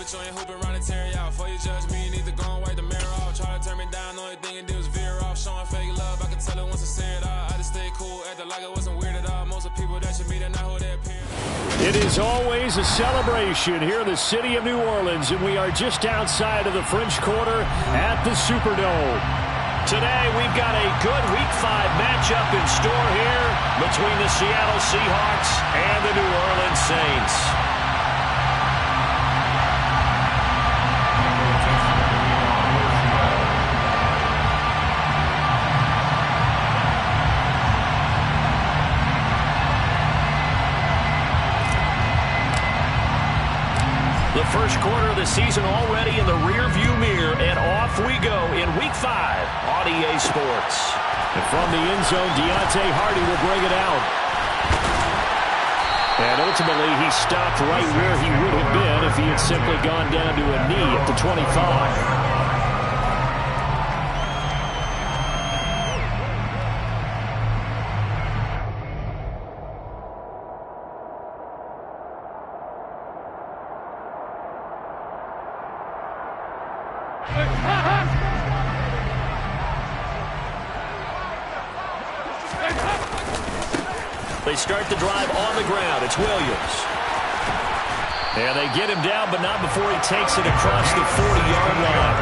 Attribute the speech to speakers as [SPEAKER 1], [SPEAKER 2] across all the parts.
[SPEAKER 1] put you in hoop and run and tear you out. Before you judge me, you need to go and wipe the mirror off. Try to turn me down, the only thing you do is veer off. Showing fake love, I can tell it once I say it all. I just stay cool, acting like it wasn't weird at all. Most of the people that you meet are not who they appear.
[SPEAKER 2] It is always a celebration here in the city of New Orleans, and we are just outside of the French Quarter at the Superdome. Today, we've got a good Week 5 matchup in store here between the Seattle Seahawks and the New Orleans Saints. The first quarter of the season already in the rear-view mirror, and off we go in Week 5 on EA Sports. And from the end zone, Deontay Hardy will bring it out. And ultimately, he stopped right where he would have been if he had simply gone down to a knee at the 25. They start the drive on the ground. It's Williams. And they get him down, but not before he takes it across the 40-yard line.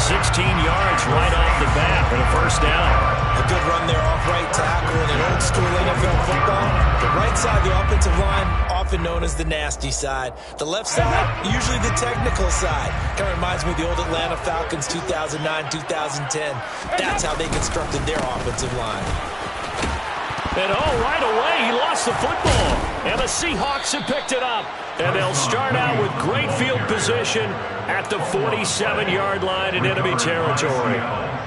[SPEAKER 2] 16 yards right off the bat and a first down.
[SPEAKER 3] A good run there off right tackle in an old-school NFL football. The right side of the offensive line, often known as the nasty side. The left side, usually the technical side. Kind of reminds me of the old Atlanta Falcons 2009-2010. That's how they constructed their offensive line.
[SPEAKER 2] And right away, he lost the football. And the Seahawks have picked it up. And they'll start out with great field position at the 47-yard line in enemy territory.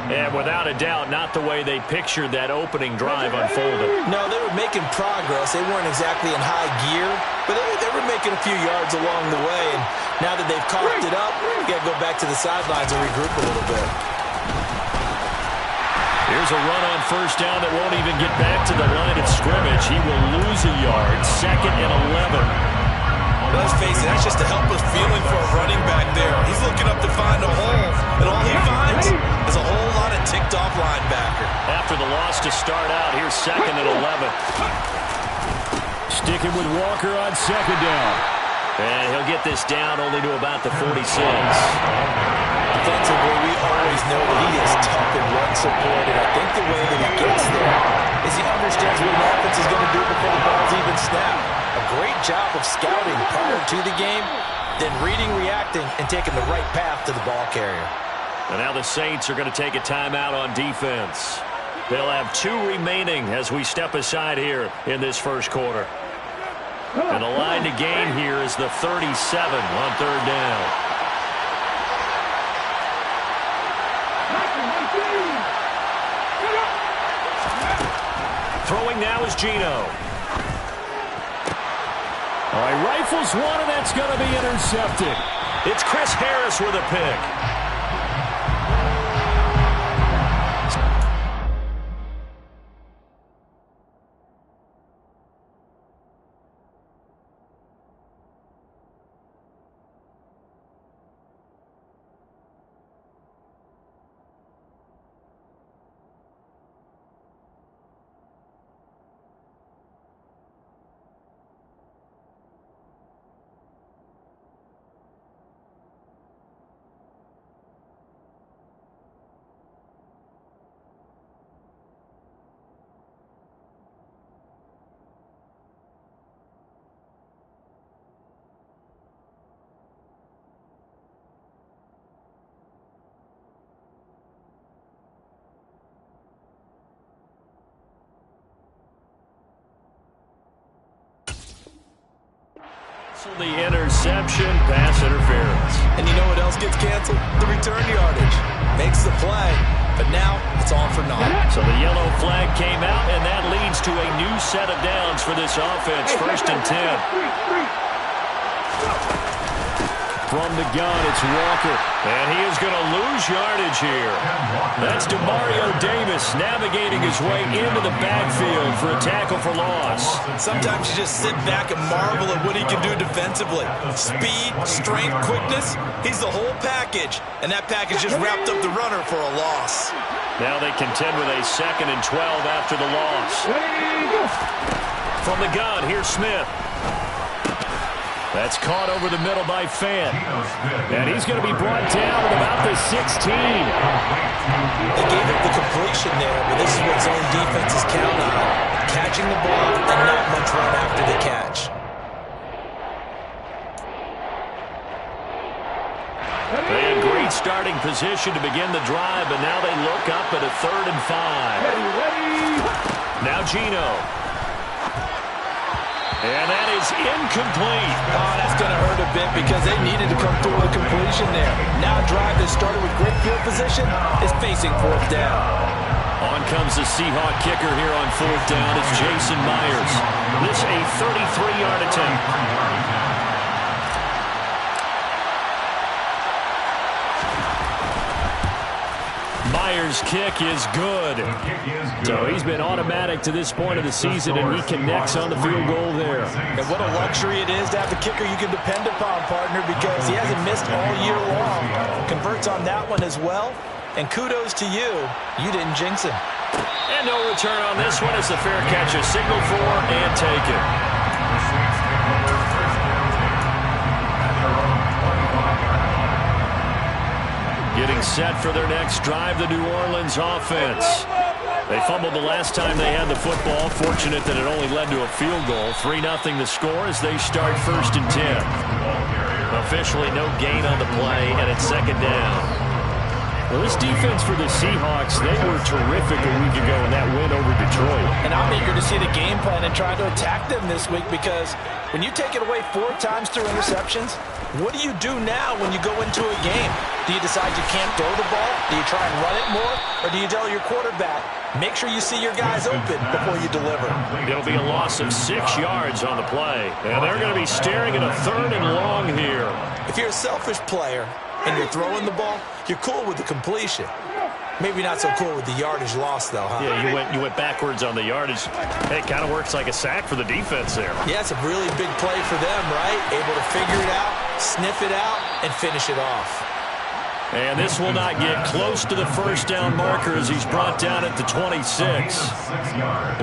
[SPEAKER 2] And without a doubt, not the way they pictured that opening drive unfolded.
[SPEAKER 3] No, they were making progress. They weren't exactly in high gear, but they were making a few yards along the way. And now that they've coughed it up, you got to go back to the sidelines and regroup a little bit.
[SPEAKER 2] Here's a run on first down that won't even get back to the line of scrimmage. He will lose a yard. 2nd and 11.
[SPEAKER 3] Let's face it, that's just a helpless feeling for a running back there. He's looking up to find a hole, and all he finds is a whole lot of ticked-off linebacker.
[SPEAKER 2] After the loss to start out, here's 2nd and 11. Sticking with Walker on 2nd down. And he'll get this down only to about the 46.
[SPEAKER 3] Defensively, we always know that he is tough in run support, and I think the way that he gets there is he understands what an offense is going to do before the ball's even snapped. A great job of scouting prior to the game, then reading, reacting, and taking the right path to the ball carrier.
[SPEAKER 2] And now the Saints are going to take a timeout on defense. They'll have 2 remaining as we step aside here in this first quarter. And the line to gain here is the 37 on 3rd down. Throwing now is Geno. All right, rifles one, and that's going to be intercepted. It's Chris Harris with a pick. The interception, pass interference.
[SPEAKER 3] And you know what else gets canceled? The return yardage. Makes the play, but now it's all for naught.
[SPEAKER 2] So the yellow flag came out, and that leads to a new set of downs for this offense. 1st and 10. From the gun, it's Walker. And he is going to lose yardage here. That's DeMario Davis navigating his way into the backfield for a tackle for loss.
[SPEAKER 3] Sometimes you just sit back and marvel at what he can do defensively. Speed, strength, quickness, he's the whole package. And that package just wrapped up the runner for a loss.
[SPEAKER 2] Now they contend with a 2nd and 12 after the loss. From the gun, here's Smith. That's caught over the middle by Fant. And he's going to be brought down at about the 16.
[SPEAKER 3] They gave up the completion there, but this is what zone defenses count on. Catching the ball and not much run after the catch.
[SPEAKER 2] They had great starting position to begin the drive, but now they look up at a 3rd and 5. Now Geno. And that is incomplete.
[SPEAKER 3] Oh, that's going to hurt a bit because they needed to come through with a completion there. Now a drive that started with great field position is facing 4th down.
[SPEAKER 2] On comes the Seahawk kicker here on 4th down. It's Jason Myers. This a 33-yard attempt. Myers' kick is good. So he's been automatic to this point of the season, and he connects on the field goal there.
[SPEAKER 3] And what a luxury it is to have a kicker you can depend upon, partner, because he hasn't missed all year long. Converts on that one as well. And kudos to you. You didn't jinx him.
[SPEAKER 2] And no return on this one as the fair catch is signaled for and taken. Getting set for their next drive, the New Orleans offense. They fumbled the last time they had the football. Fortunate that it only led to a field goal. 3-0 the score as they start 1st and 10. Officially no gain on the play, and it's 2nd down. Well, this defense for the Seahawks, they were terrific a week ago in that win over Detroit.
[SPEAKER 3] And I'm eager to see the game plan and try to attack them this week because when you take it away 4 times through interceptions, what do you do now when you go into a game? Do you decide you can't throw the ball? Do you try and run it more? Or do you tell your quarterback, make sure you see your guys open before you deliver?
[SPEAKER 2] It'll be a loss of 6 yards on the play. And they're going to be staring at a 3rd and long here.
[SPEAKER 3] If you're a selfish player and you're throwing the ball, you're cool with the completion. Maybe not so cool with the yardage loss, though, huh?
[SPEAKER 2] Yeah, you went backwards on the yardage. Hey, it kind of works like a sack for the defense there.
[SPEAKER 3] Yeah, it's a really big play for them, right? Able to figure it out, sniff it out, and finish it off.
[SPEAKER 2] And this will not get close to the 1st down marker as he's brought down at the 26.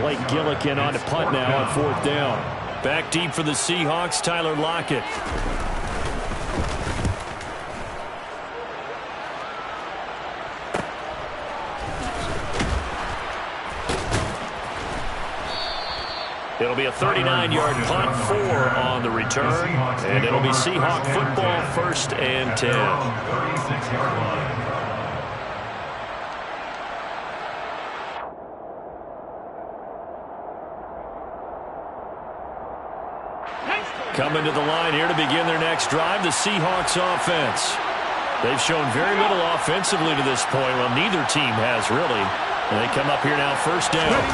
[SPEAKER 2] Blake Gillikin on to punt now on 4th down. Back deep for the Seahawks, Tyler Lockett. It'll be a 39-yard punt, 4 on the return, and it'll be Seahawk football 1st and 10. Coming to the line here to begin their next drive, the Seahawks offense. They've shown very little offensively to this point. Well, neither team has really. And they come up here now 1st down.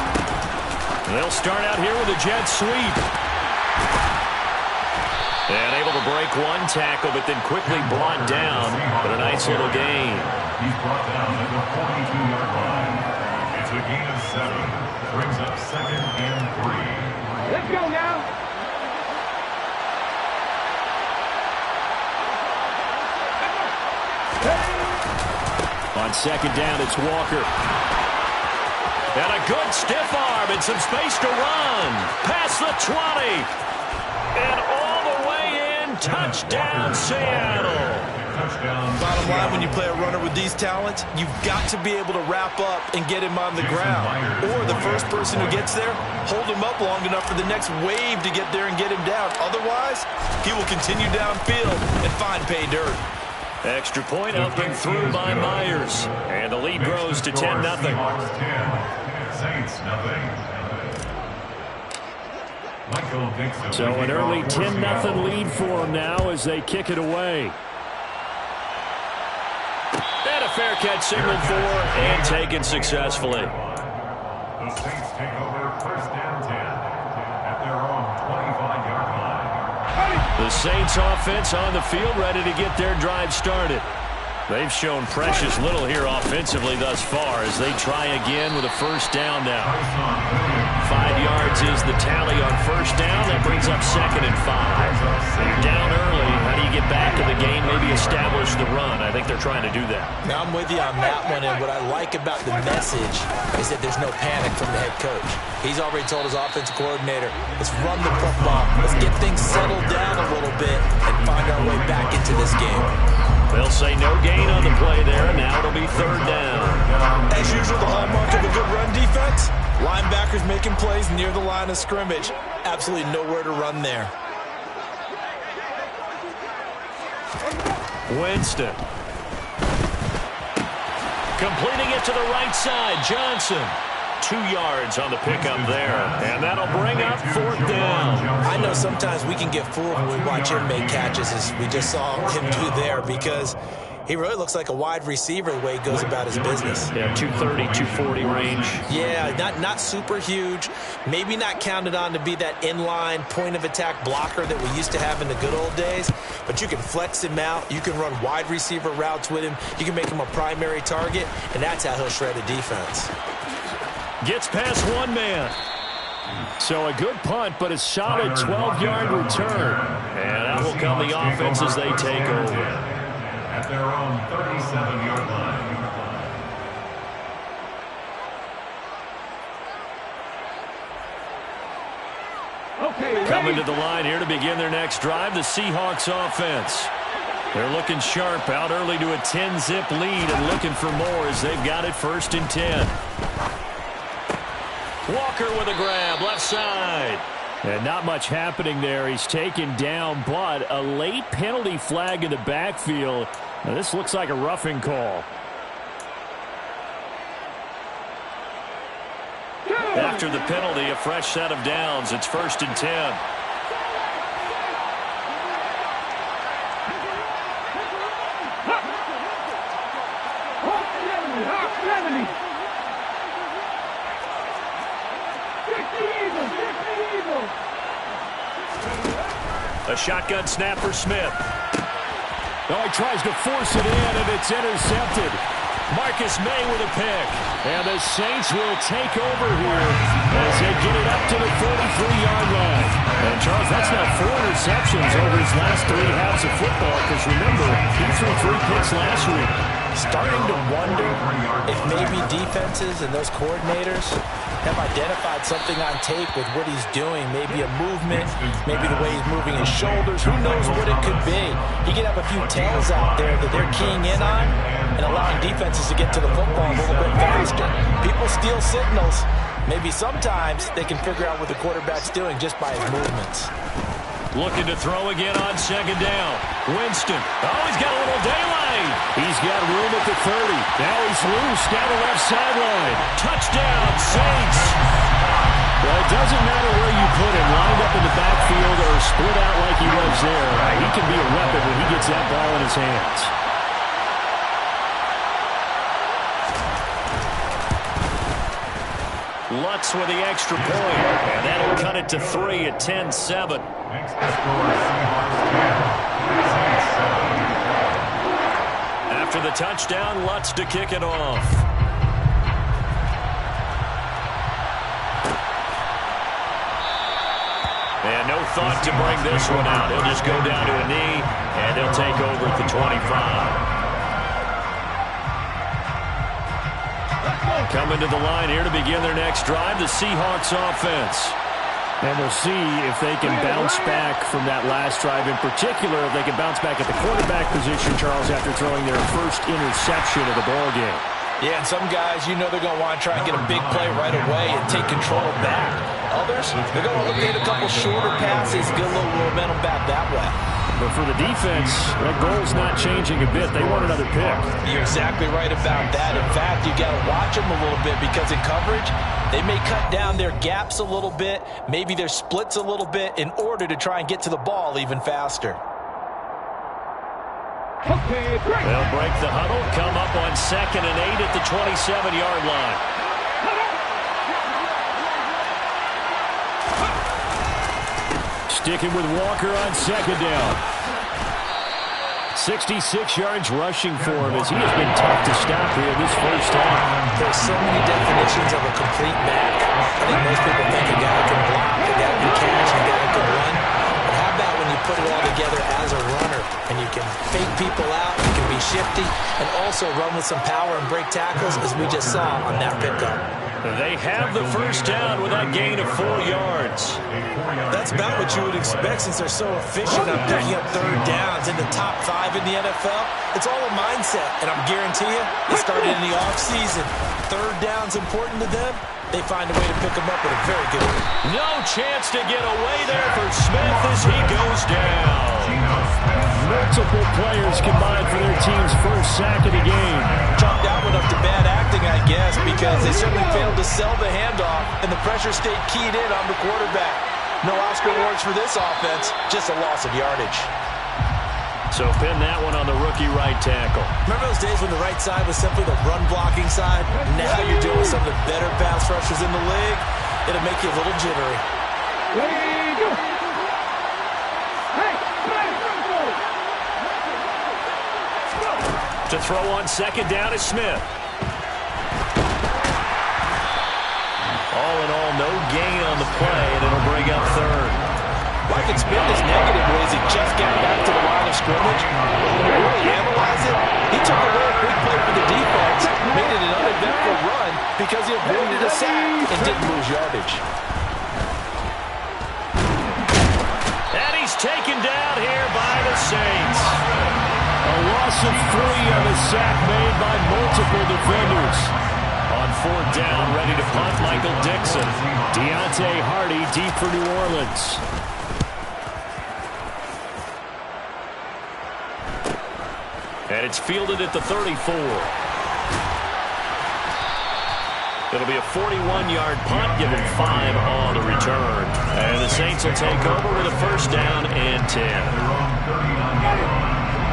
[SPEAKER 2] They'll start out here with a jet sweep. And able to break one tackle, but then quickly brought down. But a nice little gain.
[SPEAKER 4] He's brought down at the 42-yard line. It's a gain of 7. Brings up 2nd and 3.
[SPEAKER 5] Let's go now.
[SPEAKER 2] On 2nd down, it's Walker. And a good stiff arm and some space to run. Past the 20. And all the way in. Touchdown, Seattle.
[SPEAKER 3] Bottom line, when you play a runner with these talents, you've got to be able to wrap up and get him on the ground. Or the first person who gets there, hold him up long enough for the next wave to get there and get him down. Otherwise, he will continue downfield and find pay dirt.
[SPEAKER 2] Extra point up and through by Myers. And the lead grows to 10-0. So an early 10-0 lead for them now as they kick it away. And a fair catch signaled for and taken successfully.
[SPEAKER 4] The Saints take over 1st and 10 at their own 25-yard line.
[SPEAKER 2] The Saints offense on the field, ready to get their drive started. They've shown precious little here offensively thus far as they try again with a first down now. 5 yards is the tally on first down. That brings up 2nd and 5. You're down early. How do you get back in the game, maybe establish the run? I think they're trying to do that.
[SPEAKER 3] Now I'm with you on that one, and what I like about the message is that there's no panic from the head coach. He's already told his offensive coordinator, let's run the football, let's get things settled down a little bit and find our way back into this game.
[SPEAKER 2] They'll say no gain on the play there, and now it'll be 3rd down.
[SPEAKER 3] As usual, the hallmark of a good run defense, linebackers making plays near the line of scrimmage. Absolutely nowhere to run there.
[SPEAKER 2] Winston. Completing it to the right side, Johnson. 2 yards on the pickup there, and that'll bring up 4th down.
[SPEAKER 3] I know sometimes we can get fooled when we watch him make catches, as we just saw him do there, because he really looks like a wide receiver the way he goes about his business.
[SPEAKER 2] Yeah, 230, 240 range.
[SPEAKER 3] Yeah, not super huge. Maybe not counted on to be that inline point-of-attack blocker that we used to have in the good old days, but you can flex him out. You can run wide receiver routes with him. You can make him a primary target, and that's how he'll shred a defense.
[SPEAKER 2] Gets past one man. So a good punt, but a solid 12-yard return. And that will come the offense as they take over.
[SPEAKER 4] At their own 37-yard line.
[SPEAKER 2] Coming to the line here to begin their next drive, the Seahawks offense. They're looking sharp, out early to a 10-zip lead and looking for more as they've got it 1st and 10. Walker with a grab, left side. And not much happening there. He's taken down, but a late penalty flag in the backfield. Now, this looks like a roughing call. After the penalty, a fresh set of downs. It's 1st and 10. A shotgun snap for Smith. Oh, he tries to force it in, and it's intercepted. Marcus May with a pick. And the Saints will take over here as they get it up to the 43-yard line. And, Charles, that's now 4 interceptions over his last 3 halves of football, because, remember, he threw 3 picks last week.
[SPEAKER 3] Starting to wonder if maybe defenses and those coordinators have identified something on tape with what he's doing. Maybe a movement, maybe the way he's moving his shoulders. Who knows what it could be? He could have a few tails out there that they're keying in on and allowing defenses to get to the football a little bit faster. People steal signals. Maybe sometimes they can figure out what the quarterback's doing just by his movements.
[SPEAKER 2] Looking to throw again on 2nd down. Winston. Oh, he's got a little daylight. He's got room at the 30. Now he's loose down the left sideline. Touchdown, Saints. Well, it doesn't matter where you put him, lined up in the backfield or split out like he was there. He can be a weapon when he gets that ball in his hands. Lutz with the extra point, and that'll cut it to 3 at 10-7.
[SPEAKER 4] Makes the score Seahawks 10, Saints 7.
[SPEAKER 2] After the touchdown, Lutz to kick it off. And no thought to bring this one out. He'll just go down to a knee, and they'll take over at the 25. Coming to the line here to begin their next drive, the Seahawks offense. And we'll see if they can bounce back from that last drive. In particular, if they can bounce back at the quarterback position, Charles, after throwing their first interception of the ball game.
[SPEAKER 3] Yeah, and some guys, you know they're going to want to try and get a big play right away and take control back. Others, they're going to look at a couple shorter passes, get a little momentum back that way.
[SPEAKER 2] But for the defense, that goal's not changing a bit. They want another pick.
[SPEAKER 3] You're exactly right about that. In fact, you got to watch them a little bit because in coverage, they may cut down their gaps a little bit, maybe their splits a little bit in order to try and get to the ball even faster.
[SPEAKER 2] They'll break the huddle, come up on 2nd and 8 at the 27-yard line. Sticking with Walker on second down. 66 yards rushing for him as he has been tough to stop here this first half.
[SPEAKER 3] There's so many definitions of a complete back. I think most people think a guy can block, a guy can catch, a guy can run. But how about when you put it all together as a runner and you can fake people out, you can be shifty, and also run with some power and break tackles as we just saw on that pickup.
[SPEAKER 2] They have the first down with that gain of 4 yards.
[SPEAKER 3] That's about what you would expect since they're so efficient on picking up third downs in the top 5 in the NFL. It's all a mindset, and I'm guarantee you, it started in the offseason. Third down's important to them. They find a way to pick them up with a very good one.
[SPEAKER 2] No chance to get away there for Smith as he goes down. Multiple players combined for their team's first sack of the game.
[SPEAKER 3] Chalk that one up to bad acting, I guess, because they certainly failed to sell the handoff, and the pressure stayed keyed in on the quarterback. No Oscar awards for this offense, just a loss of yardage.
[SPEAKER 2] So pin that one on the rookie right tackle.
[SPEAKER 3] Remember those days when the right side was simply the run-blocking side? Now you're dealing with some of the better pass rushers in the league. It'll make you a little jittery.
[SPEAKER 2] To throw on second down is Smith. All in all, no gain on the play, and it'll bring up third.
[SPEAKER 3] Well, I could spin this negative ways. He just got back to the line of scrimmage. But when you really analyze it, he took away a big play for the defense, made it an uneventful run because he avoided a sack and didn't lose yardage.
[SPEAKER 2] And he's taken down here by the Saints. A loss of 3 on a sack made by multiple defenders. On fourth down, ready to punt, Michael Dixon. Deontay Hardy deep for New Orleans. And it's fielded at the 34. It'll be a 41-yard punt, given 5 on the return. And the Saints will take over with a first down and 10.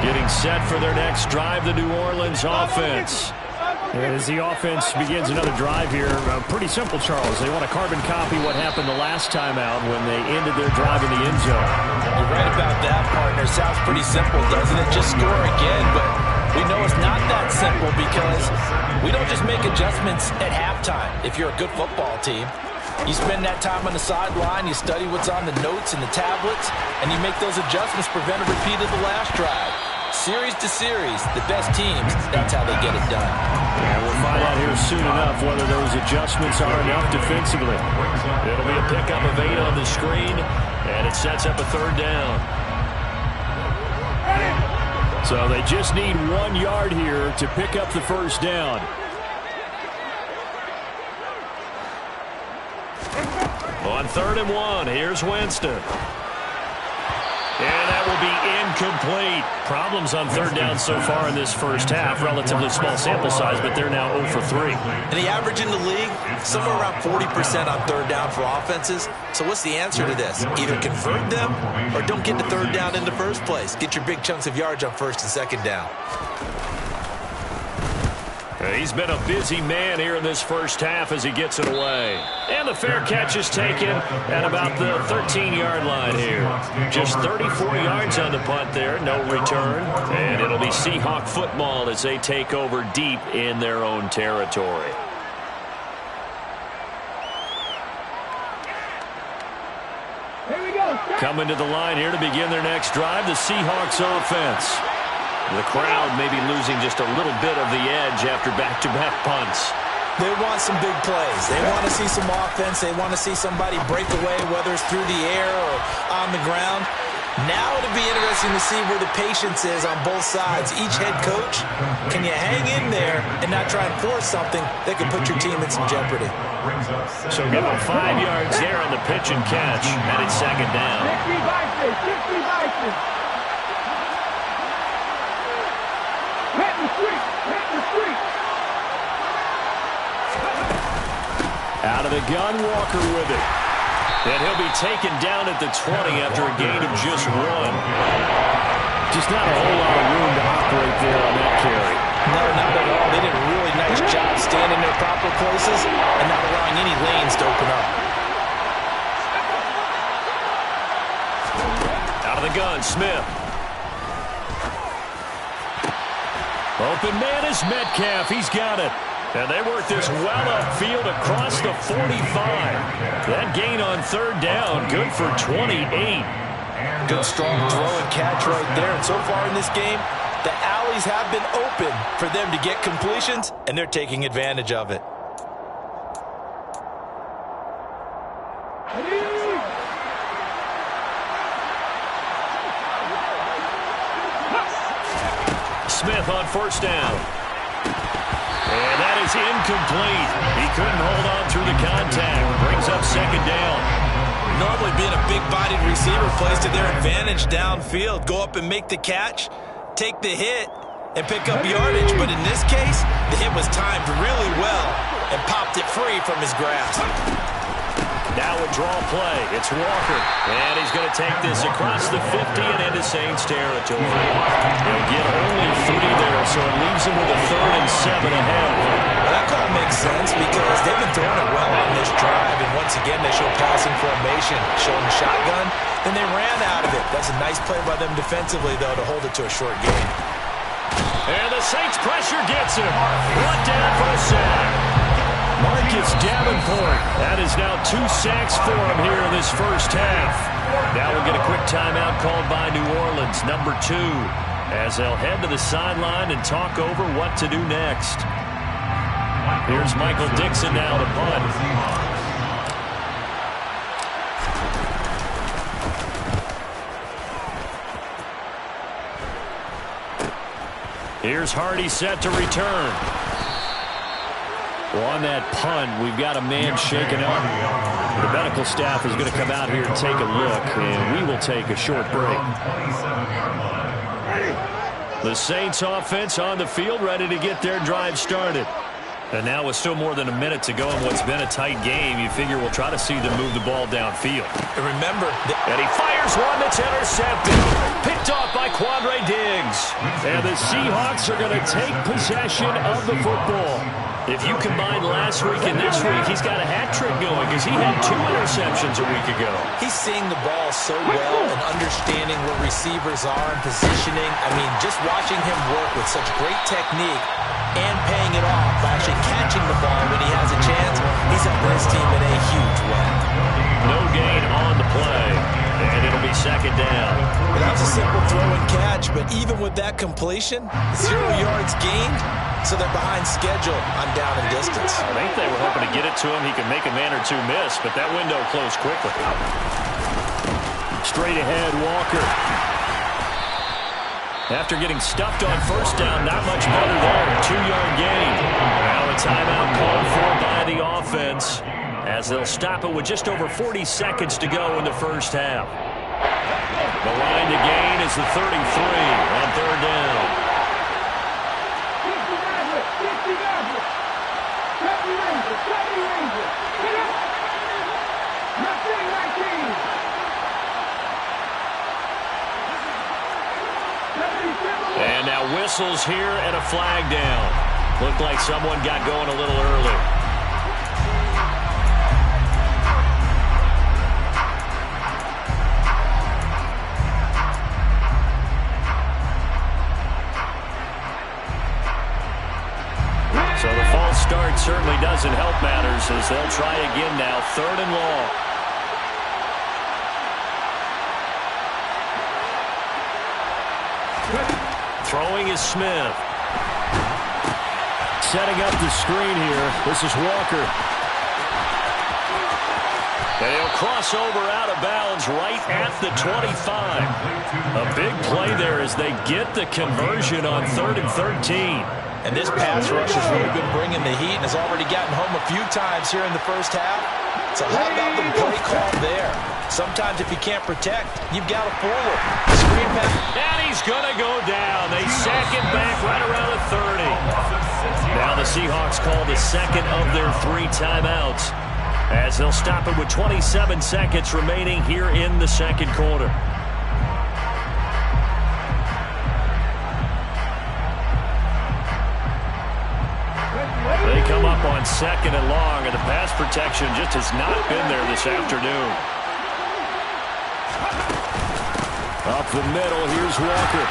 [SPEAKER 2] Getting set for their next drive, the New Orleans offense. As the offense begins another drive here, pretty simple, Charles. They want to carbon copy what happened the last time out when they ended their drive in the end zone.
[SPEAKER 3] You're right about that, partner. Sounds pretty simple, doesn't it? Just score again, but we know it's not that simple because we don't just make adjustments at halftime. If you're a good football team, you spend that time on the sideline, you study what's on the notes and the tablets, and you make those adjustments, prevent a repeat of the last drive. Series to series, the best teams, that's how they get it done.
[SPEAKER 2] And we'll find out here soon enough whether those adjustments are enough defensively. It'll be a pickup of 8 on the screen, and it sets up a third down. So they just need 1 yard here to pick up the first down. On 3rd and 1, here's Winston. And that will be incomplete. Problems on third down so far in this first half. Relatively small sample size, but they're now 0 for 3.
[SPEAKER 3] And the average in the league, somewhere around 40% on third down for offenses. So what's the answer to this? Either convert them or don't get to third down in the first place. Get your big chunks of yards on first and second down.
[SPEAKER 2] He's been a busy man here in this first half as he gets it away. And the fair catch is taken at about the 13-yard line here. Just 34 yards on the punt there, no return. And it'll be Seahawk football as they take over deep in their own territory. Coming to the line here to begin their next drive, the Seahawks offense. The crowd may be losing just a little bit of the edge after back-to-back punts.
[SPEAKER 3] They want some big plays. They want to see some offense. They want to see somebody break away, whether it's through the air or on the ground. Now it'll be interesting to see where the patience is on both sides. Each head coach, can you hang in there and not try and force something that could put your team in some jeopardy?
[SPEAKER 2] So give them 5 yards there on the pitch and catch, and it's second down. Out of the gun, Walker with it. And he'll be taken down at the 20 after a gain of just 1. Just not a whole lot of room to operate there on that carry.
[SPEAKER 3] No, not at all. They did a really nice job staying in their proper places and not allowing any lanes to open up.
[SPEAKER 2] the gun, Smith. Open man is Metcalf. He's got it. And they work this well upfield across the 45. That gain on third down, good for 28.
[SPEAKER 3] Good strong throw and catch right there. And so far in this game, the alleys have been open for them to get completions, and they're taking advantage of it.
[SPEAKER 2] Smith on first down. And that is incomplete. He couldn't hold on through the contact. Brings up second down.
[SPEAKER 3] Normally being a big-bodied receiver plays to their advantage downfield. Go up and make the catch, take the hit, and pick up yardage. But in this case, the hit was timed really well and popped it free from his grasp.
[SPEAKER 2] Now a draw play. It's Walker. And he's going to take this across the 50 and into Saints territory. He'll get only 3 there, so it leaves him with a 3rd and 7 ahead.
[SPEAKER 3] Well, that call makes sense because they've been throwing it well on this drive. And once again, they show passing formation, showing the shotgun. Then they ran out of it. That's a nice play by them defensively, though, to hold it to a short gain.
[SPEAKER 2] And the Saints pressure gets him. Brought down for a sack. Marcus Davenport. That is now 2 sacks for him here in this first half. Now we'll get a quick timeout called by New Orleans, number 2, as they'll head to the sideline and talk over what to do next. Here's Michael Dixon now to punt. Here's Hardy set to return. Well, on that punt, we've got a man shaken up. The medical staff is going to come out here and take a look, and we will take a short break. The Saints offense on the field, ready to get their drive started. And now with still more than a minute to go in what's been a tight game, you figure we'll try to see them move the ball downfield.
[SPEAKER 3] And remember,
[SPEAKER 2] and he fires one that's intercepted. Picked off by Quandre Diggs. And the Seahawks are going to take possession of the football. If you combine last week and this week, he's got a hat trick going because he had 2 interceptions a week ago.
[SPEAKER 3] He's seeing the ball so well and understanding where receivers are and positioning. I mean, just watching him work with such great technique and paying it off by actually catching the ball when he has a chance, he's helping his team in a huge way.
[SPEAKER 2] No gain on the play, and it'll be second down.
[SPEAKER 3] Well, that was a simple throw and catch, but even with that completion, 0 yards gained, so they're behind schedule on down and distance.
[SPEAKER 2] I think they were hoping to get it to him. He could make a man or 2 miss, but that window closed quickly. Straight ahead, Walker. After getting stuffed on first down, not much better there. 2-yard gain. Now a timeout called for by the offense as they'll stop it with just over 40 seconds to go in the first half. The line to gain is the 33 on third down. And now whistles here and a flag down. Looked like someone got going a little early. So the false start certainly doesn't help matters as they'll try again now. 3rd and long. Throwing is Smith. Setting up the screen here. This is Walker. And he'll cross over out of bounds right at the 25. A big play there as they get the conversion on 3rd and 13.
[SPEAKER 3] And this pass rush has really been bringing the heat and has already gotten home a few times here in the first half. So how about the play call there? Sometimes if you can't protect, you've got to fool him. Screen pass.
[SPEAKER 2] And he's going to go down. They sack him back right around the 30. Now the Seahawks call the second of their 3 timeouts as they'll stop it with 27 seconds remaining here in the second quarter. They come up on 2nd and long, and the pass protection just has not been there this afternoon. Up the middle, here's Walker.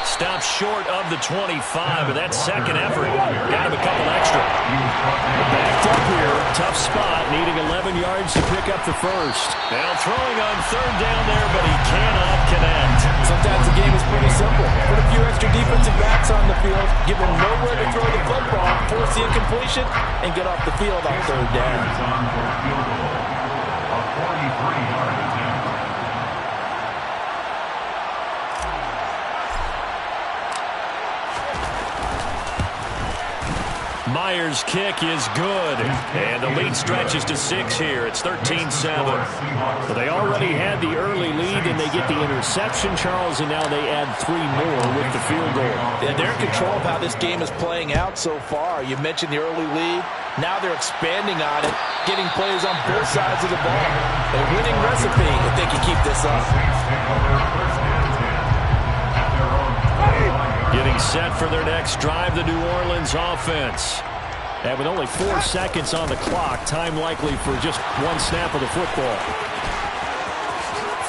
[SPEAKER 2] Stops short of the 25, but that second effort got him a couple extra. Backed up here, tough spot, needing 11 yards to pick up the first. Now throwing on third down there, but he cannot connect.
[SPEAKER 3] Sometimes the game is pretty simple. Put a few extra defensive backs on the field, give them nowhere to throw the football, force the incompletion, and get off the field on third down.
[SPEAKER 4] A 43-yard attempt.
[SPEAKER 2] Myers' kick is good, and the lead stretches to 6 here. It's 13-7. Well, they already had the early lead, and they get the interception, Charles, and now they add 3 more with the field goal.
[SPEAKER 3] Yeah, they're in control of how this game is playing out so far. You mentioned the early lead. Now they're expanding on it, getting plays on both sides of the ball. A winning recipe if they can keep this up.
[SPEAKER 2] Getting set for their next drive, the New Orleans offense. And with only 4 seconds on the clock, time likely for just 1 snap of the football.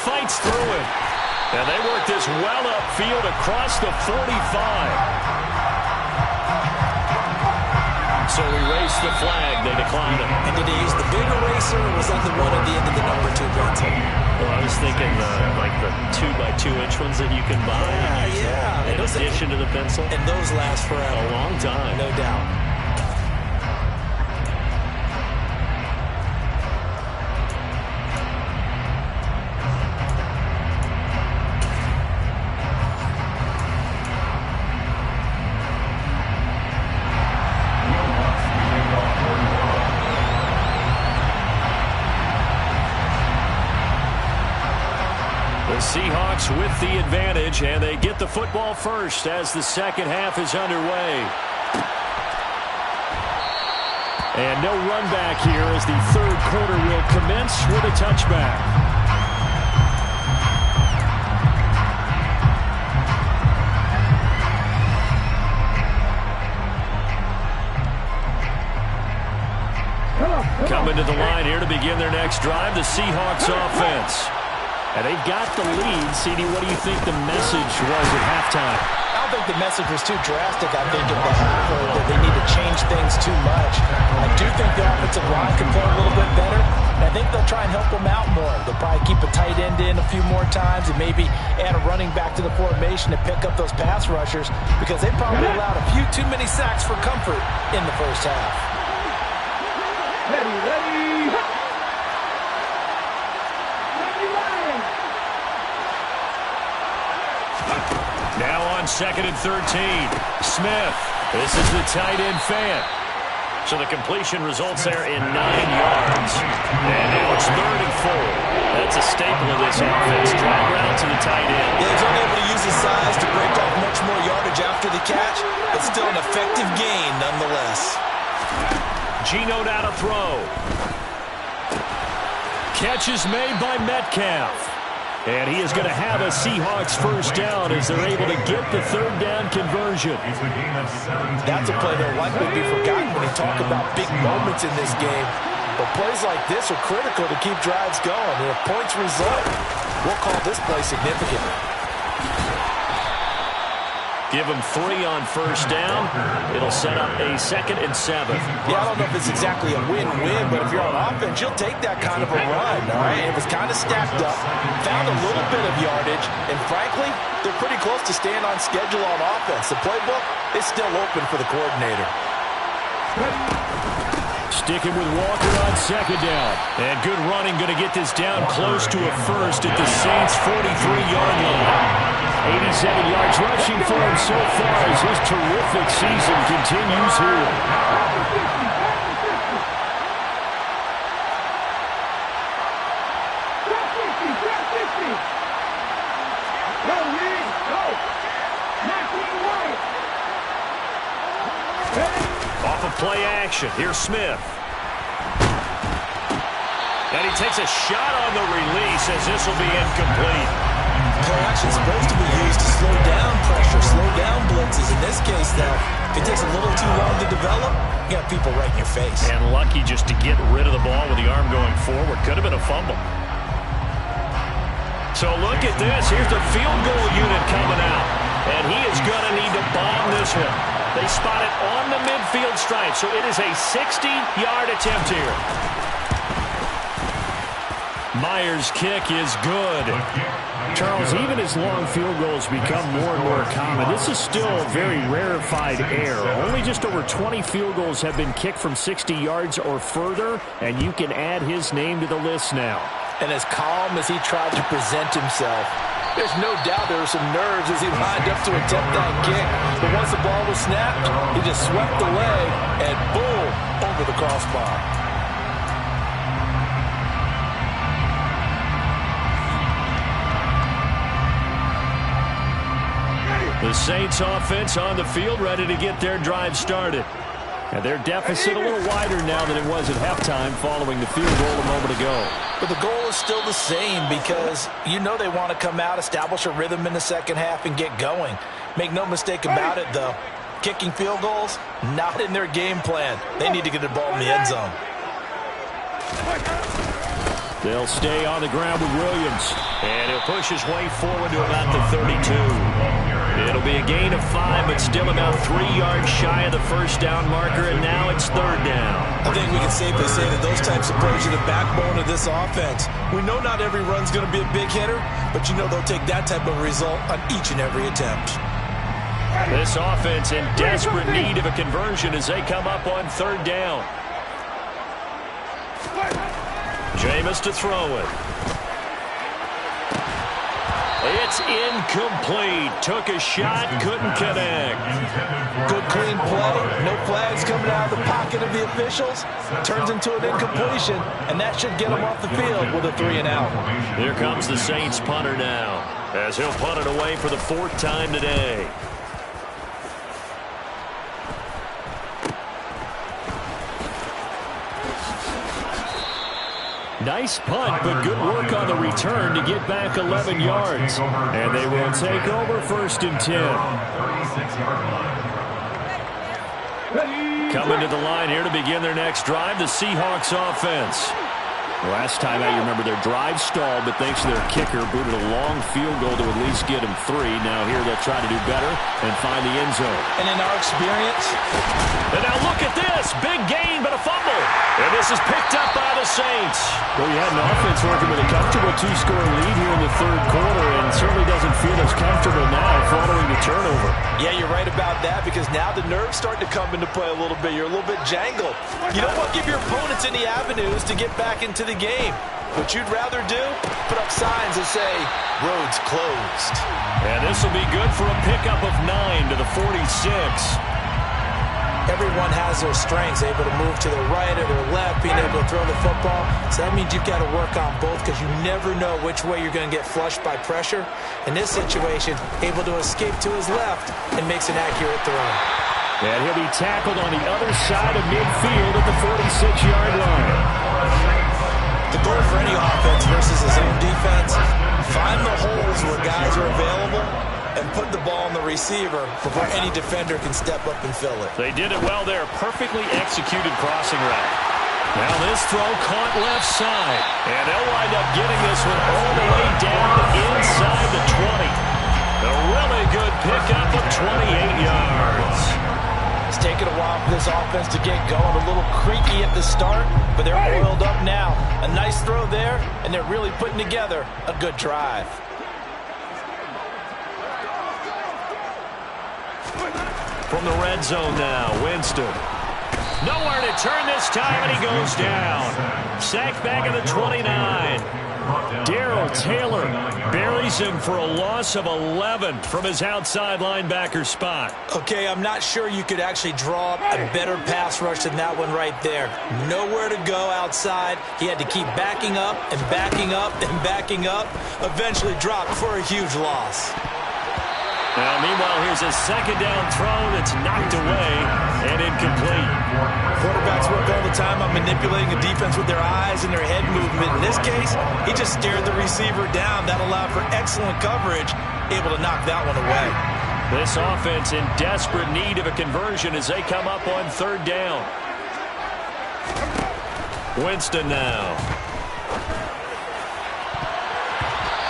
[SPEAKER 2] Fights through it. And they work this well upfield across the 45. So erase the flag. They decline it.
[SPEAKER 3] And did he use the big eraser, or was that the one at the end of the number 2 pencil?
[SPEAKER 5] Well, I was thinking like the 2x2-inch ones that you can buy.
[SPEAKER 3] Yeah.
[SPEAKER 5] In addition to the pencil.
[SPEAKER 3] And those last forever.
[SPEAKER 5] A long time.
[SPEAKER 3] No doubt.
[SPEAKER 2] Seahawks with the advantage, and they get the football first as the second half is underway. And no run back here as the third quarter will commence with a touchback. Coming to the line here to begin their next drive, the Seahawks offense. And they've got the lead. CD, what do you think the message was at halftime?
[SPEAKER 3] I don't think the message was too drastic. I think at the half that they need to change things too much. I do think the offensive line can play a little bit better. And I think they'll try and help them out more. They'll probably keep a tight end in a few more times and maybe add a running back to the formation to pick up those pass rushers because they probably allowed a few too many sacks for comfort in the first half.
[SPEAKER 6] Ready.
[SPEAKER 2] Now on 2nd and 13. Smith. This is the tight end fan. So the completion results there in 9 yards. And now it's 3rd and 4. That's a staple of this offense. Drag route to the tight end.
[SPEAKER 3] Yeah, he's only able to use his size to break off much more yardage after the catch, but still an effective gain nonetheless.
[SPEAKER 2] Geno now to throw. Catch is made by Metcalf. And he is going to have a Seahawks first down as they're able to get the third down conversion.
[SPEAKER 3] That's a play that will likely be forgotten when you talk about big moments in this game. But plays like this are critical to keep drives going. And if points result, we'll call this play significant.
[SPEAKER 2] Give him 3 on first down. It'll set up a 2nd and 7.
[SPEAKER 3] Yeah, I don't know if it's exactly a win-win, but if you're on offense, you'll take that kind of a run, all right? It was kind of stacked up, found a little bit of yardage, and frankly, they're pretty close to staying on schedule on offense. The playbook is still open for the coordinator.
[SPEAKER 2] Sticking with Walker on 2nd down. And good running, going to get this down close to a first at the Saints' 43-yard line. 87 yards rushing for him so far as his terrific season continues here. Off of play action, here's Smith. And he takes a shot on the release as this will be incomplete.
[SPEAKER 3] Play action is supposed to be used to slow down pressure, slow down blitzes. In this case, though, if it takes a little too long to develop, you got people right in your face.
[SPEAKER 2] And lucky just to get rid of the ball with the arm going forward. Could have been a fumble. So look at this. Here's the field goal unit coming out. And he is going to need to bomb this one. They spot it on the midfield stripe. So it is a 60-yard attempt here. Myers' kick is good.
[SPEAKER 6] Charles, even as long field goals become more and more common, this is still a very rarefied air. Only just over 20 field goals have been kicked from 60 yards or further, and you can add his name to the list now.
[SPEAKER 3] And as calm as he tried to present himself, there's no doubt there were some nerves as he lined up to attempt that kick. But once the ball was snapped, he just swept the leg and boom, over the crossbar.
[SPEAKER 2] The Saints offense on the field, ready to get their drive started. And their deficit a little wider now than it was at halftime following the field goal a moment ago.
[SPEAKER 3] But the goal is still the same because you know they want to come out, establish a rhythm in the second half, and get going. Make no mistake about it, though. Kicking field goals, not in their game plan. They need to get the ball in the end zone.
[SPEAKER 2] They'll stay on the ground with Williams. And he'll push his way forward to about the 32. It'll be a gain of 5, but still about 3 yards shy of the first down marker, and now it's third down.
[SPEAKER 3] I think we can safely say that those types of plays are the backbone of this offense. We know not every run's going to be a big hitter, but you know they'll take that type of result on each and every attempt.
[SPEAKER 2] This offense in desperate need of a conversion as they come up on third down. Jameis to throw it. It's incomplete. Took a shot, couldn't connect.
[SPEAKER 3] Good clean play. No flags coming out of the pocket of the officials. Turns into an incompletion, and that should get him off the field with a 3-and-out.
[SPEAKER 2] Here comes the Saints punter now, as he'll punt it away for the 4th time today. Nice punt, but good work on the return to get back 11 yards. And they will take over 1st and 10. Coming to the line here to begin their next drive, the Seahawks offense. Last time out, you remember their drive stalled, but thanks to their kicker, booted a long field goal to at least get them 3. Now here they'll try to do better and find the end zone.
[SPEAKER 3] And in our experience...
[SPEAKER 2] And now look at this. Big gain, but a fumble. And this is picked up by the Saints.
[SPEAKER 6] Well, you had an offense working with a comfortable 2-score lead here in the 3rd quarter, and certainly doesn't feel as comfortable now following the turnover.
[SPEAKER 3] Yeah, you're right about that, because now the nerves start to come into play a little bit. You're a little bit jangled. You don't want to give your opponents any avenues to get back into the game. What you'd rather do, put up signs that say, roads closed.
[SPEAKER 2] And this will be good for a pickup of 9 to the 46.
[SPEAKER 3] Everyone has their strengths, able to move to the right or their left, being able to throw the football. So that means you've got to work on both, because you never know which way you're going to get flushed by pressure. In this situation, able to escape to his left and makes an accurate throw.
[SPEAKER 6] And he'll be tackled on the other side of midfield at the 46-yard line.
[SPEAKER 3] The goal for any offense versus his own defense, find the holes where guys are available and put the ball on the receiver before any defender can step up and fill it.
[SPEAKER 2] They did it well there. Perfectly executed crossing route. Now this throw caught left side. And they'll wind up getting this one all the way down inside the 20. A really good pickup of 28 yards.
[SPEAKER 3] It's taken a while for this offense to get going. A little creaky at the start, but they're oiled up now. A nice throw there, and they're really putting together a good drive.
[SPEAKER 2] From the red zone now, Winston. Nowhere to turn this time, and he goes down. Sacked back at the 29. Darrell Taylor buries him for a loss of 11 from his outside linebacker spot.
[SPEAKER 3] Okay, I'm not sure you could actually draw up a better pass rush than that one right there. Nowhere to go outside. He had to keep backing up and backing up and backing up. Eventually dropped for a huge loss.
[SPEAKER 2] Now, meanwhile, here's a 2nd down throw that's knocked away and incomplete.
[SPEAKER 3] Quarterbacks work all the time on manipulating a defense with their eyes and their head movement. In this case, he just stared the receiver down. That allowed for excellent coverage, able to knock that one away.
[SPEAKER 2] This offense in desperate need of a conversion as they come up on 3rd down. Winston now.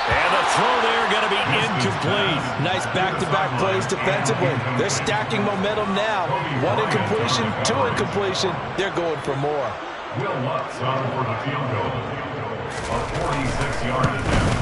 [SPEAKER 2] And the throw there going to be incomplete.
[SPEAKER 3] Nice back-to-back plays defensively. They're stacking momentum now. 1 incompletion, 2 incompletion. They're going for more.
[SPEAKER 4] Will Lutz on for the field goal. A 46-yard attempt.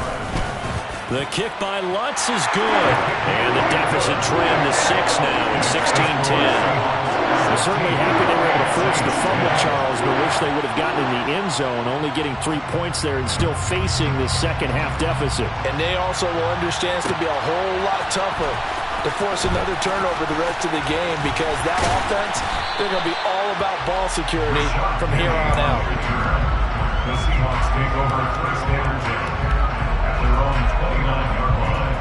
[SPEAKER 2] The kick by Lutz is good. And the deficit trimmed to 6 now at 16-10.
[SPEAKER 6] I'm certainly happy they were able to force the fumble, Charles, but wish they would have gotten in the end zone, only getting 3 points there and still facing this second-half deficit.
[SPEAKER 3] And they also will understand it's going to be a whole lot tougher to force another turnover the rest of the game because that offense, they're going to be all about ball security from here on out.
[SPEAKER 4] The Seahawks take over first and 10 at their own 29-yard line.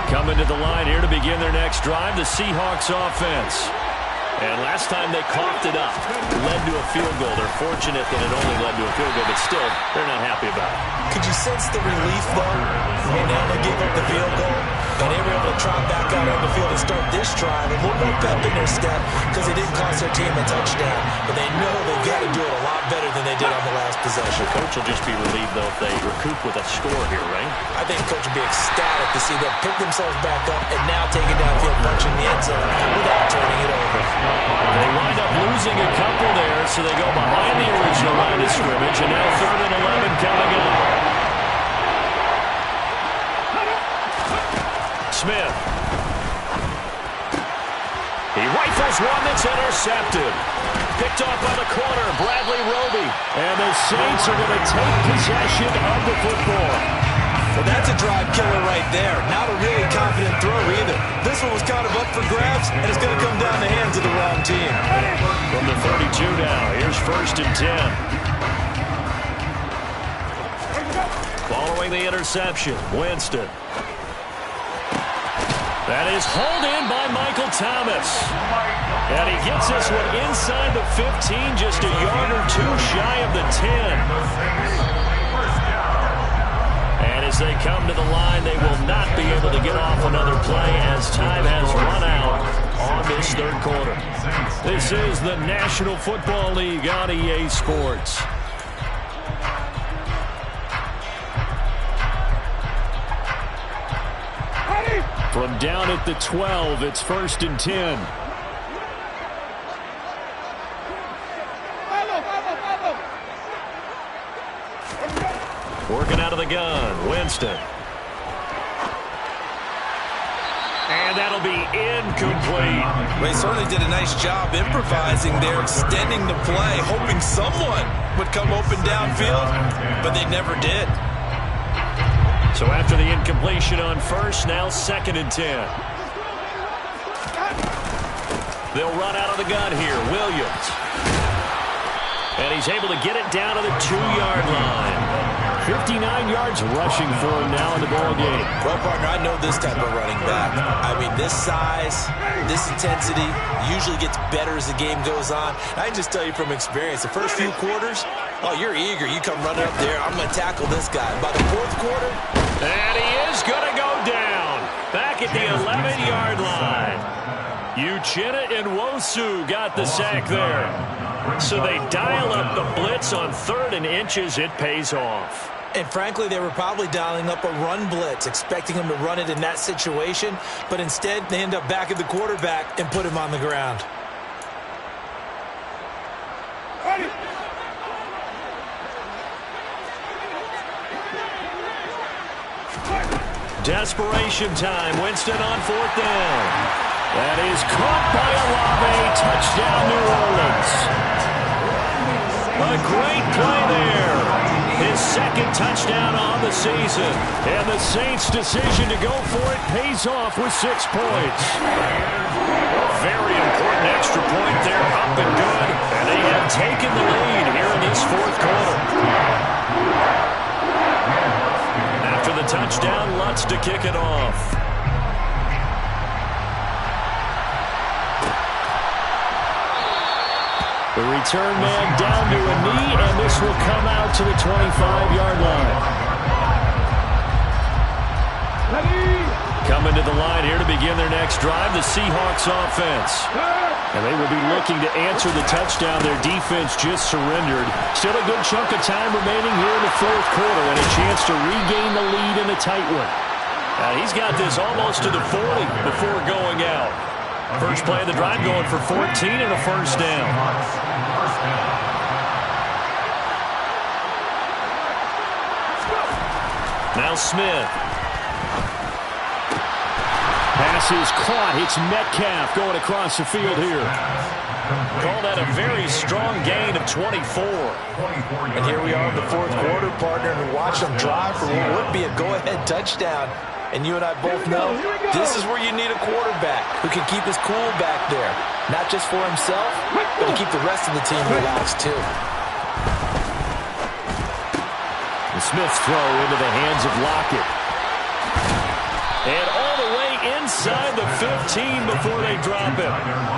[SPEAKER 2] Coming to the line here to begin their next drive, the Seahawks offense. And last time they coughed it up, led to a field goal. They're fortunate that it only led to a field goal, but still, they're not happy about it.
[SPEAKER 3] Could you sense the relief, though? When they only gave up the field goal, and they were able to trot back out on the field and start this drive. A little more pep in their step because they didn't cost their team a touchdown. But they know they've got to do it a lot better than they did on the last possession.
[SPEAKER 5] Coach will just be relieved, though, if they recoup with a score here, right?
[SPEAKER 3] I think Coach will be ecstatic to see them pick themselves back up and now take it downfield, punching the end zone without turning it over.
[SPEAKER 2] They wind up losing a couple there, so they go behind the original line of scrimmage, and now 3rd and 11 coming up. Smith. He rifles one that's intercepted. Picked off by the corner, Bradley Roby. And the Saints are going to take possession of the football.
[SPEAKER 3] Well, that's a drive killer right there. Not a really confident throw either. This one was kind of up for grabs, and it's going to come down the hands of the wrong team.
[SPEAKER 2] From the 32 now, here's 1st and 10. Following the interception, Winston. That is hauled in by Michael Thomas. And he gets this one inside the 15, just a yard or 2 shy of the 10. And as they come to the line, they will not be able to get off another play as time has run out on this 3rd quarter. This is the National Football League on EA Sports. From down at the 12, it's 1st and 10. Working out of the gun, Winston. And that'll be incomplete.
[SPEAKER 3] They certainly did a nice job improvising there, extending the play, hoping someone would come open downfield, but they never did.
[SPEAKER 2] So after the incompletion on 1st, now 2nd and 10. They'll run out of the gun here, Williams. And he's able to get it down to the 2-yard line. 59 yards rushing for him now in the ball game.
[SPEAKER 3] Well, partner, I know this type of running back. I mean, this size, this intensity usually gets better as the game goes on. I can just tell you from experience, the first few quarters, oh, you're eager. You come running up there, I'm going to tackle this guy. By the 4th quarter,
[SPEAKER 2] and he is going to go down. Back at the 11-yard line. Uchenna and Nwosu got the sack there. So they dial up the blitz on 3rd and inches. It pays off.
[SPEAKER 3] And frankly, they were probably dialing up a run blitz, expecting him to run it in that situation. But instead, they end up back at the quarterback and put him on the ground.
[SPEAKER 2] Desperation time. Winston on 4th down. That is caught by Olave. Touchdown, New Orleans. A great play there. His 2nd touchdown on the season. And the Saints' decision to go for it pays off with 6 points. Very important extra point there, up and good. And they have taken the lead here in this 4th quarter. After the touchdown, Lutz to kick it off. The return man down to a knee, and this will come out to the 25-yard line. Coming to the line here to begin their next drive, the Seahawks offense. And they will be looking to answer the touchdown their defense just surrendered. Still a good chunk of time remaining here in the fourth quarter and a chance to regain the lead in a tight one. He's got this almost to the 40 before going out. First play of the drive going for 14 and a first down. Now Smith.
[SPEAKER 6] Pass is caught. It's Metcalf going across the field here.
[SPEAKER 2] Call that a very strong gain of 24.
[SPEAKER 3] And here we are in the fourth quarter, partner, and watch them drive for what would be a go-ahead touchdown. And you and I both know this is where you need a quarterback who can keep his cool back there. Not just for himself, but to keep the rest of the team relaxed too.
[SPEAKER 2] The Smith's throw into the hands of Lockett. And all the way inside the 15 before they drop him.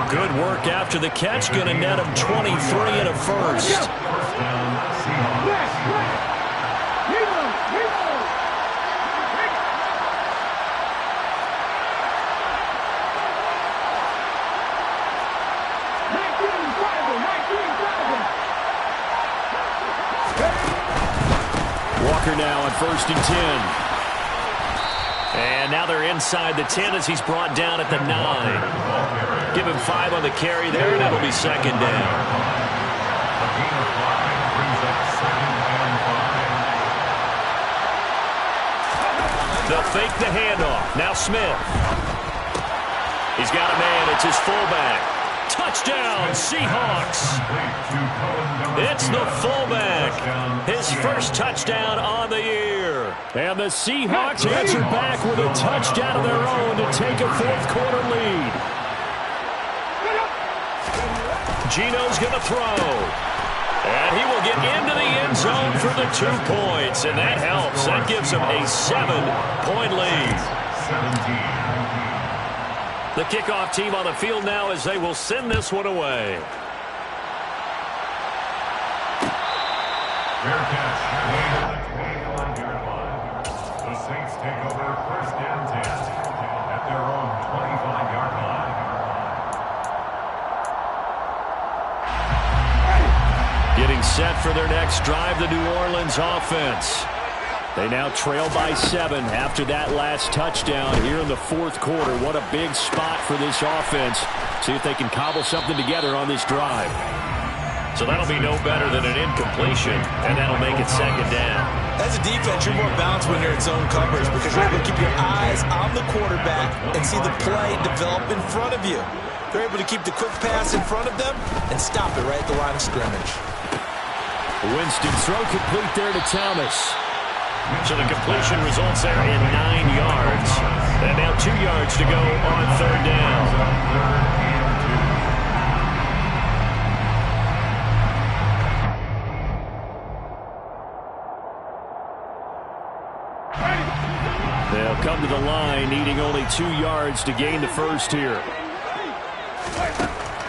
[SPEAKER 2] Good work after the catch. Going to net him 23 and a first.
[SPEAKER 6] Walker now on 1st and 10.
[SPEAKER 2] And now they're inside the 10 as he's brought down at the 9. Give him 5 on the carry there, and it'll be second down. They'll fake the handoff. Now Smith. He's got a man. It's his fullback. Touchdown, Seahawks. It's the fullback. His first touchdown on the year.
[SPEAKER 6] And the Seahawks answer back with a touchdown of their own to take a fourth quarter lead.
[SPEAKER 2] Geno's going to throw. And he will get into the end zone for the 2 points. And that helps. That gives him a 7-point lead.
[SPEAKER 4] 17.
[SPEAKER 2] The kickoff team on the field now as they will send this one away.
[SPEAKER 4] Fair catch. At the 25-yard line. The Saints take over 1st and 10 at their own 25-yard line.
[SPEAKER 2] Getting set for their next drive, the New Orleans offense.
[SPEAKER 6] They now trail by 7 after that last touchdown here in the fourth quarter. What a big spot for this offense. See if they can cobble something together on this drive.
[SPEAKER 2] So that'll be no better than an incompletion, and that'll make it second down.
[SPEAKER 3] As a defense, you're more balanced when you're in zone coverage because you're able to keep your eyes on the quarterback and see the play develop in front of you. They're able to keep the quick pass in front of them and stop it right at the line of scrimmage.
[SPEAKER 6] Winston throw complete there to Thomas.
[SPEAKER 2] So the completion results there in 9 yards. And now 2 yards to go on 3rd down.
[SPEAKER 6] They'll come to the line needing only 2 yards to gain the first here.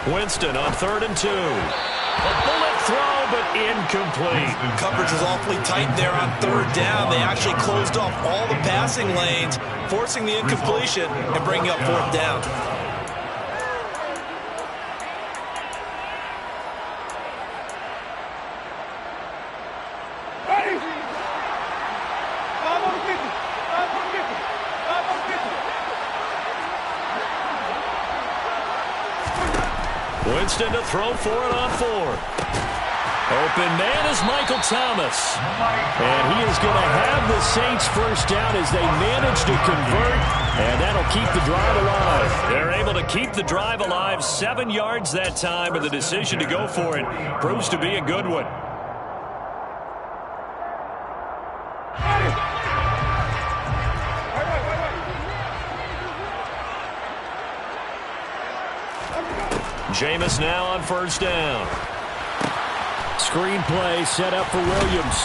[SPEAKER 2] Winston on 3rd and 2. A bullet throw, but incomplete.
[SPEAKER 3] Coverage was awfully tight there on 3rd down. They actually closed off all the passing lanes, forcing the incompletion and bringing up 4th down.
[SPEAKER 2] Winston to throw for it on 4th. Open man is Michael Thomas.
[SPEAKER 6] And he is going to have the Saints first down as they manage to convert, and that'll keep the drive alive.
[SPEAKER 2] They're able to keep the drive alive. 7 yards that time, and the decision to go for it proves to be a good one. Jameis now on 1st down.
[SPEAKER 6] Screen play set up for Williams.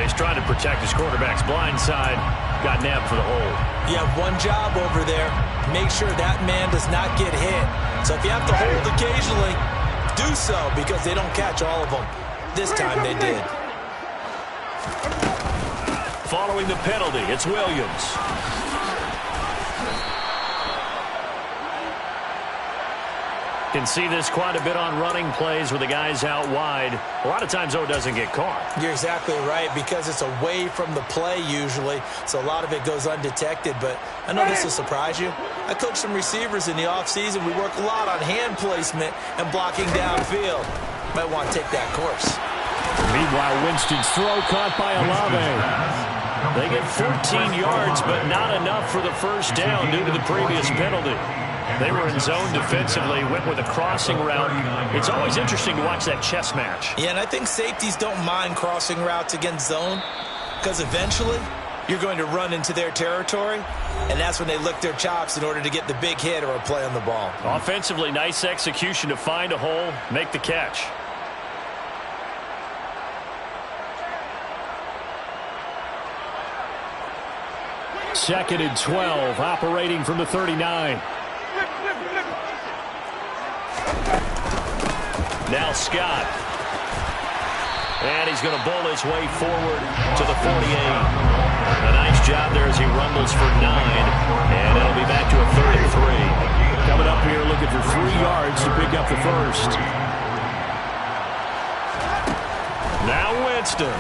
[SPEAKER 2] He's trying to protect his quarterback's blind side. Got nabbed for the hole.
[SPEAKER 3] You have one job over there. Make sure that man does not get hit. So if you have to hold occasionally, do so because they don't catch all of them. This time they did.
[SPEAKER 2] Following the penalty, it's Williams. Can see this quite a bit on running plays with the guys out wide. A lot of times, though, it doesn't get caught.
[SPEAKER 3] You're exactly right, because it's away from the play usually, so a lot of it goes undetected. But I know this will surprise you. I coach some receivers in the offseason. We work a lot on hand placement and blocking downfield. Might want to take that course.
[SPEAKER 6] Meanwhile, Winston's throw caught by Olave.
[SPEAKER 2] They get 14 yards, but not enough for the first down due to the previous penalty. They were in zone defensively, went with a crossing route. It's always interesting to watch that chess match.
[SPEAKER 3] Yeah, and I think safeties don't mind crossing routes against zone, because eventually you're going to run into their territory, and that's when they lick their chops in order to get the big hit or a play on the ball.
[SPEAKER 2] Offensively, nice execution to find a hole, make the catch.
[SPEAKER 6] Second and 12, operating from the 39.
[SPEAKER 2] Now Scott. And he's going to bowl his way forward to the 48. A nice job there as he rumbles for 9. And it'll be back to a 3rd and 3.
[SPEAKER 6] Coming up here looking for 3 yards to pick up the first.
[SPEAKER 2] Now Winston.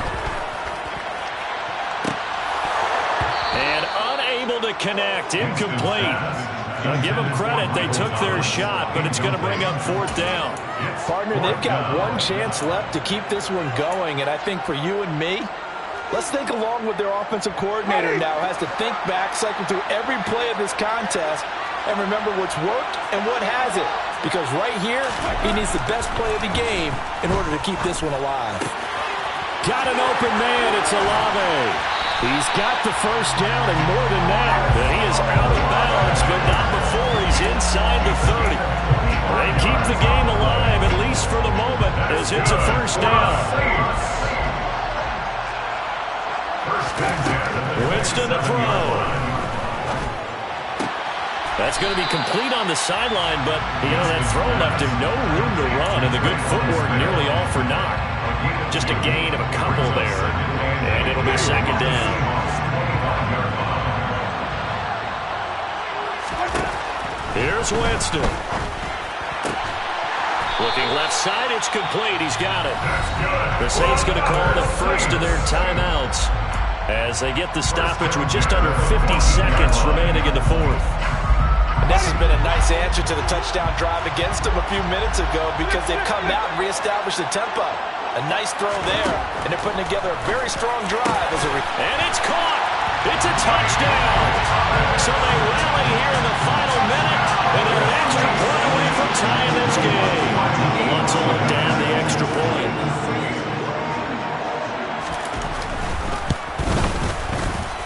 [SPEAKER 2] And unable to connect. Incomplete. Now give them credit. They took their shot, but it's going to bring up 4th down.
[SPEAKER 3] Partner, they've got one chance left to keep this one going, and I think for you and me, let's think along with their offensive coordinator now. Has to think back, cycle through every play of this contest, and remember what's worked and what hasn't. Because right here, he needs the best play of the game in order to keep this one alive.
[SPEAKER 6] Got an open man. It's Olave. He's got the first down, and more than that.
[SPEAKER 2] But he is out of bounds, but not before he's inside the 30. They keep the game alive, at least for the moment, as it's a first down. Winston to throw. That's going to be complete on the sideline, but, that throw left him no room to run, and the good footwork nearly all for naught. Just a gain of a couple there, and it'll be 2nd down. Here's Winston. Looking left side, it's complete. He's got it. The Saints going to call the first of their timeouts as they get the stoppage with just under 50 seconds remaining in the 4th.
[SPEAKER 3] And this has been a nice answer to the touchdown drive against them a few minutes ago, because they've come out and reestablished the tempo. A nice throw there, and they're putting together a very strong drive.
[SPEAKER 2] And it's caught. It's a touchdown. So they rally here in the final minute, and they're an extra point away from tying this game. Lutz will look down the extra point.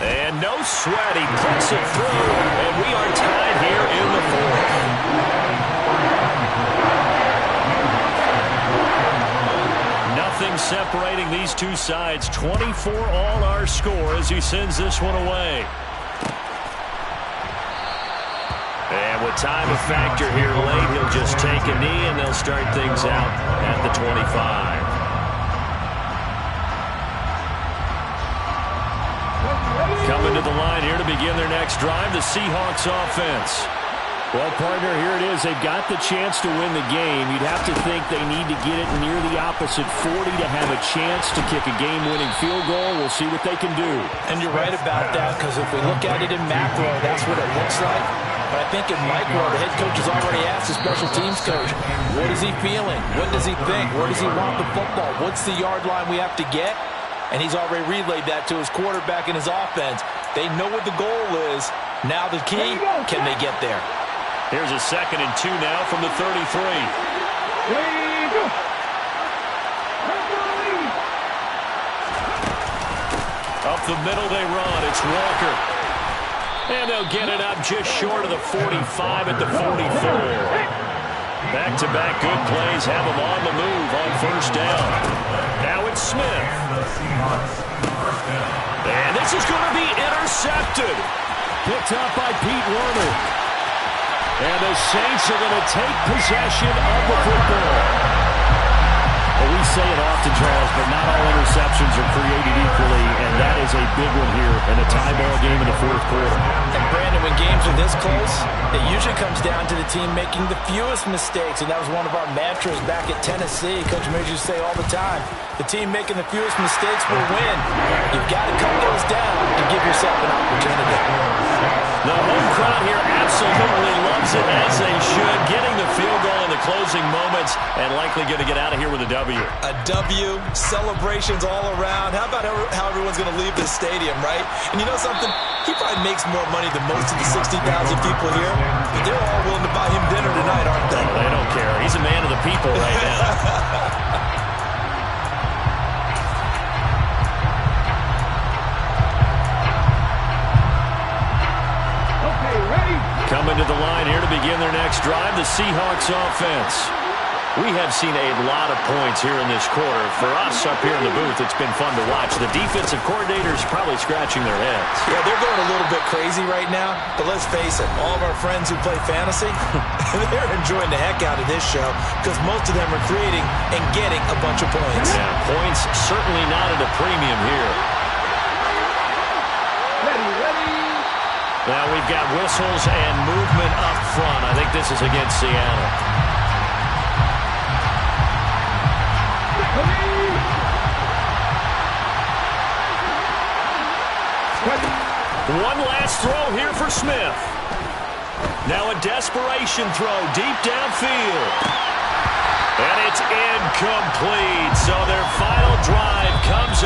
[SPEAKER 2] And no sweat. He puts it through, and we are tied here in the 4th. Nothing separating these two sides. 24 all our score as he sends this one away. And with time a factor here late, he'll just take a knee and they'll start things out at the 25. Coming to the line here to begin their next drive, the Seahawks offense.
[SPEAKER 6] Well, partner, here it is. They've got the chance to win the game. You'd have to think they need to get it near the opposite 40 to have a chance to kick a game-winning field goal. We'll see what they can do.
[SPEAKER 3] And you're right about that, because if we look at it in macro, that's what it looks like. But I think in micro, the head coach has already asked the special teams coach, what is he feeling? What does he think? Where does he want the football? What's the yard line we have to get? And he's already relayed that to his quarterback and his offense. They know what the goal is. Now the key, can they get there?
[SPEAKER 2] Here's a 2nd and 2 now from the 33. Up the middle they run. It's Walker. And they'll get it up just short of the 45 at the 44. Back-to-back good plays have them on the move on first down. Now it's Smith. And this is going to be intercepted.
[SPEAKER 6] Picked up by Pete Werner. And the Saints are going to take possession of the football. Well, we say it often, Charles, but not all interceptions are created equally, and that is a big one here in a tie ball game in the fourth quarter.
[SPEAKER 3] And Brandon, when games are this close, it usually comes down to the team making the fewest mistakes, and that was one of our mantras back at Tennessee. Coach Major used to say all the time, the team making the fewest mistakes will win. You've got to cut those down and give yourself an opportunity.
[SPEAKER 2] The home crowd here absolutely loves it, as they should, getting the field goal in the closing moments and likely going to get out of here with a W.
[SPEAKER 3] A W, celebrations all around. How about how everyone's going to leave this stadium, right? And you know something? He probably makes more money than most of the 60,000 people here, but they're all willing to buy him dinner tonight, aren't they?
[SPEAKER 2] Oh, they don't care. He's a man of the people right now. Coming to the line here to begin their next drive, the Seahawks offense. We have seen a lot of points here in this quarter. For us up here in the booth, it's been fun to watch. The defensive coordinators probably scratching their heads.
[SPEAKER 3] Yeah, they're going a little bit crazy right now, but let's face it, all of our friends who play fantasy, they're enjoying the heck out of this show because most of them are creating and getting a bunch of points.
[SPEAKER 2] Yeah, points certainly not at a premium here. Now we've got whistles and movement up front. I think this is against Seattle. One last throw here for Smith. Now a desperation throw deep downfield. And it's incomplete. So their final drive comes